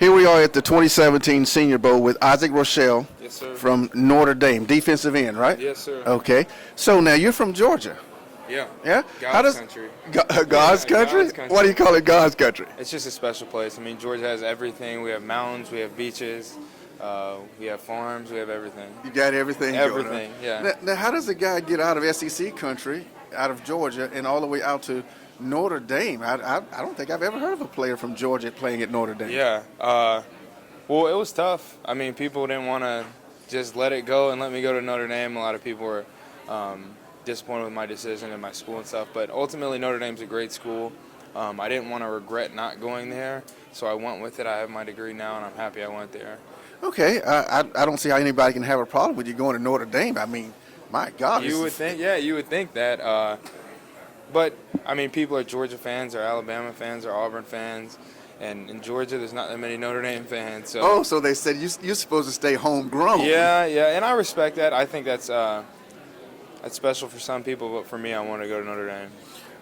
Here we are at the 2017 Senior Bowl with Isaac Rochell Yes, sir. from Notre Dame, defensive end, right? Yes, sir. Okay. So now you're from Georgia. Yeah. Yeah? God's country. God's country? God's country. Why do you call it God's country? It's just a special place. I mean, Georgia has everything. We have mountains, we have beaches, we have farms, we have everything. You got everything. Everything, going, yeah. Now, how does a guy get out of SEC country, out of Georgia, and all the way out to Notre Dame? I don't think I've ever heard of a player from Georgia playing at Notre Dame. Yeah. Well, it was tough. I mean, people didn't want to just let it go and let me go to Notre Dame. A lot of people were disappointed with my decision and my school and stuff. But ultimately, Notre Dame's a great school. I didn't want to regret not going there, so I went with it. I have my degree now, and I'm happy I went there. Okay. I don't see how anybody can have a problem with you going to Notre Dame. I mean, my God. You would think that. But, I mean, people are Georgia fans, or Alabama fans, or Auburn fans. And in Georgia, there's not that many Notre Dame fans. So they said you're supposed to stay homegrown. Yeah, and I respect that. I think that's special for some people, but for me, I want to go to Notre Dame.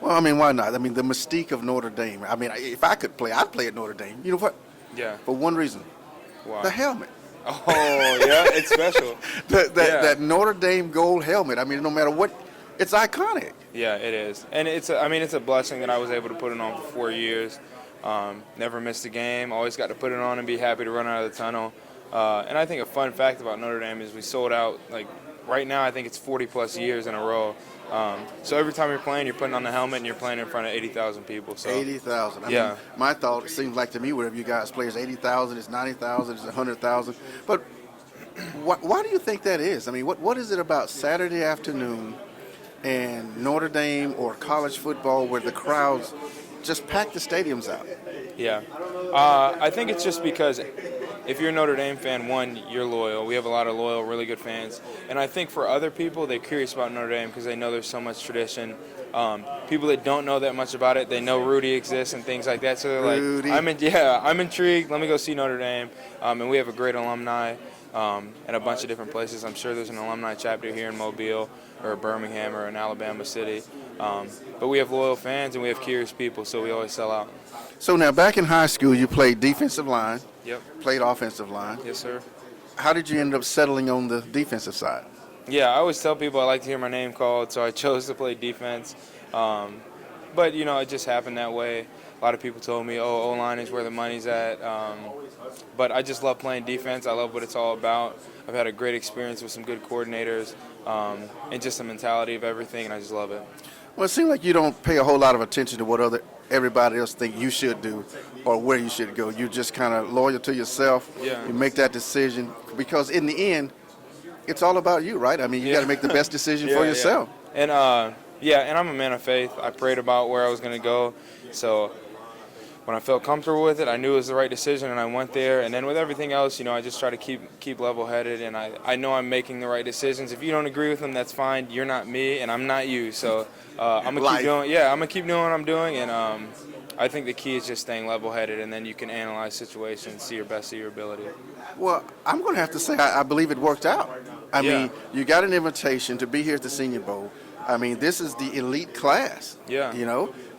Well, I mean, why not? I mean, the mystique of Notre Dame. I mean, if I could play, I'd play at Notre Dame. You know what? Yeah. For one reason. Why? The helmet. Oh, yeah, it's special. That Notre Dame gold helmet. I mean, no matter what, it's iconic. Yeah, it is. And it's a blessing that I was able to put it on for 4 years. Never missed a game. Always got to put it on and be happy to run out of the tunnel. And I think a fun fact about Notre Dame is we sold out, like, right now I think it's 40-plus years in a row. So every time you're playing, you're putting on the helmet and you're playing in front of 80,000 people. So 80,000. I yeah. mean, my thought, it seems like to me, whatever you guys play is 80,000, it's 90,000, it's 100,000. But why do you think that is? I mean, what is it about Saturday afternoon and Notre Dame or college football where the crowds just pack the stadiums out? Yeah. I think it's just because if you're a Notre Dame fan, one, you're loyal. We have a lot of loyal, really good fans. And I think for other people, they're curious about Notre Dame because they know there's so much tradition. People that don't know that much about it, they know Rudy exists and things like that. So they're Rudy. like, I'm intrigued. Let me go see Notre Dame. And we have a great alumni in a bunch of different places. I'm sure there's an alumni chapter here in Mobile or Birmingham or in Alabama City. But we have loyal fans and we have curious people, so we always sell out. So now, back in high school, you played defensive line. Yep. Played offensive line. Yes, sir. How did you end up settling on the defensive side? Yeah, I always tell people I like to hear my name called, so I chose to play defense. But, it just happened that way. A lot of people told me, O-line is where the money's at. But I just love playing defense. I love what it's all about. I've had a great experience with some good coordinators and just the mentality of everything, and I just love it. Well, it seems like you don't pay a whole lot of attention to what everybody else think you should do or where you should go. You're just kind of loyal to yourself. Yeah. You make that decision because in the end, it's all about you, right? I mean, you got to make the best decision for yourself. Yeah. And I'm a man of faith. I prayed about where I was going to go. So when I felt comfortable with it, I knew it was the right decision, and I went there. And then with everything else, I just try to keep level-headed, and I know I'm making the right decisions. If you don't agree with them, that's fine. You're not me, and I'm not you. So I'm gonna keep doing what I'm doing, and I think the key is just staying level-headed, and then you can analyze situations, see your best of your ability. Well, I'm going to have to say I believe it worked out. I mean, you got an invitation to be here at the Senior Bowl. I mean, this is the elite class. Yeah.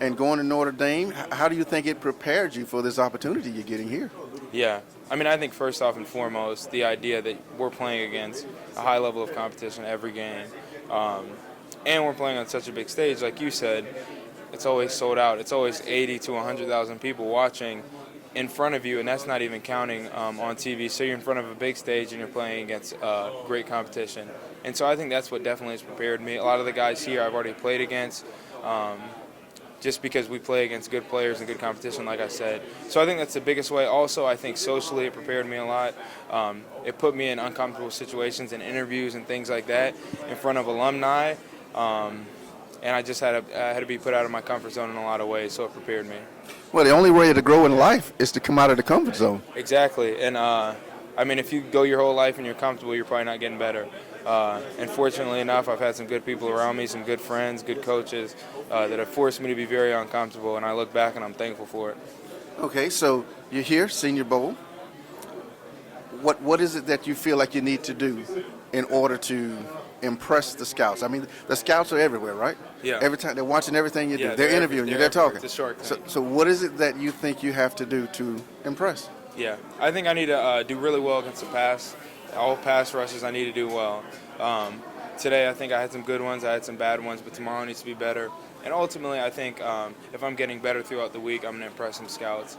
And going to Notre Dame, how do you think it prepared you for this opportunity you're getting here? Yeah. I mean, I think first off and foremost, the idea that we're playing against a high level of competition every game, and we're playing on such a big stage, like you said, it's always sold out. It's always 80 to 100,000 people watching in front of you, and that's not even counting on TV. So you're in front of a big stage and you're playing against great competition. And so I think that's what definitely has prepared me. A lot of the guys here I've already played against, just because we play against good players and good competition, like I said. So I think that's the biggest way. Also, I think socially it prepared me a lot. It put me in uncomfortable situations and interviews and things like that in front of alumni. And I just had to be put out of my comfort zone in a lot of ways, so it prepared me. Well, the only way to grow in life is to come out of the comfort zone. Exactly. And, I mean, if you go your whole life and you're comfortable, you're probably not getting better. And fortunately enough, I've had some good people around me, some good friends, good coaches that have forced me to be very uncomfortable, and I look back and I'm thankful for it. Okay, so you're here, Senior Bowl. What is it that you feel like you need to do in order to impress the scouts? I mean, the scouts are everywhere, right? Yeah. Every time they're watching everything you do. Yeah, they're interviewing you. They're talking. It's a Shark Tank. So what is it that you think you have to do to impress? Yeah, I think I need to do really well against the pass. All pass rushes, I need to do well. Today, I think I had some good ones. I had some bad ones, but tomorrow needs to be better. And ultimately, I think if I'm getting better throughout the week, I'm going to impress some scouts.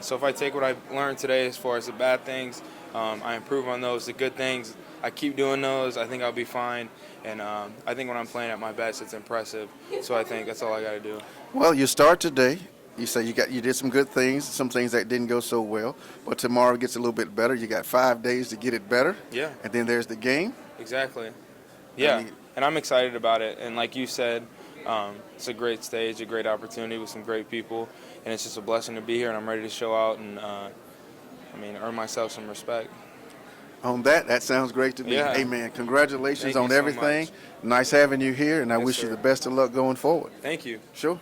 So if I take what I learned today as far as the bad things, I improve on those. The good things, I keep doing those. I think I'll be fine. And I think when I'm playing at my best, it's impressive. So I think that's all I got to do. Well, you start today. You say you did some good things, some things that didn't go so well, but tomorrow gets a little bit better. You got 5 days to get it better. Yeah. And then there's the game. Exactly. Yeah, I mean, and I'm excited about it. And like you said, it's a great stage, a great opportunity with some great people, and it's just a blessing to be here. And I'm ready to show out and, earn myself some respect. On that sounds great to me. Yeah. Hey, man, congratulations Thank you on so everything. much. Nice having you here, and I Yes, wish you sir. the best of luck going forward. Thank you. Sure.